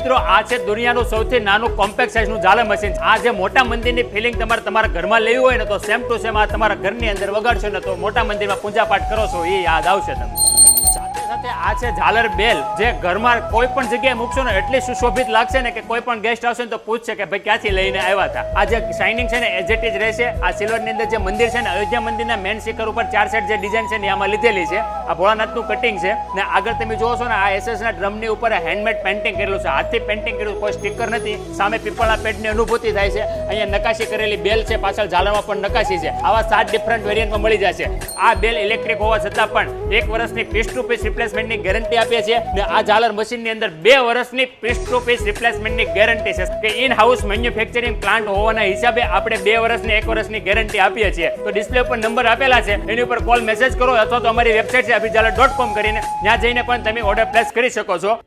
મિત્રો આ છે દુનિયાનું સૌથી નાનું કોમ્પેક્ટ સાઇઝનું ઝાલર મશીન. આ જે મોટા મંદિરની ફિલિંગ તમારા ઘરમાં લેવી હોય ને તો સેમ ટુ સેમ આ તમારા ઘરની અંદર વગાડશો ને તો મોટા મંદિરમાં પૂજા પાઠ કરો છો એ યાદ આવશે તમને. સાથે આ છે ઝાલર બેલ, જે ઘરમાં કોઈ પણ જગ્યાએ મૂકશો ને એટલી સુશોભિત લાગશે ને કે કોઈ પણ ગેસ્ટ આવશે ને તો પૂછશે કે ભાઈ ક્યાંથી લઈને આવ્યા હતા. આ જે શાઇનિંગ છે ને એઝ ઇટ ઇઝ રહેશે. આ સિલ્વરની અંદર જે મંદિર છે ને અયોધ્યા મંદિરના મેન શિખર ઉપર 4 સેટ જે ડિઝાઇન છે ને આમાં લીધેલી છે. આ ભોળાનાથનું કટિંગ છે ને આગળ તમે જોવો છો ને આ એસએસના ડ્રમની ઉપર હેન્ડમેડ પેઇન્ટિંગ કરેલું છે, હાથથી પેઇન્ટિંગ કરેલું, કોઈ સ્ટીકર નથી. સામે પીપળા પેડની અનુભૂતિ થાય છે. અહીંયા નકાશી કરેલી બેલ છે, પાછળ ઝાલરમાં પણ નકાશી છે. આવા 7 ડિફરન્ટ વેરિયન્ટમાં મળી જશે. આ બેલ ઇલેક્ટ્રિક હોવા છતાં પણ 1 વર્ષની પીસ ટુ પીસ રિપ્લેસમેન્ટની ગેરંટી આપીએ છીએ ને આ ઝાલર મશીનની અંદર 2 વર્ષની પીસ ટુ પીસ રિપ્લેસમેન્ટની ગેરંટી છે કે ઇન હાઉસ મેન્યુફેક્ચરિંગ પ્લાન્ટ હોવાના હિસાબે આપણે 2 વર્ષની 1 વર્ષની ગેરંટી આપીએ છીએ. તો ડિસ્પ્લે ઉપર નંબર આપેલા છે, એની ઉપર કોલ મેસેજ કરો અથવા તો અમારી વેબસાઇટ છે abhijalar.com કરીને ત્યાં જઈને પણ તમે ઓર્ડર પ્લેસ કરી શકો છો.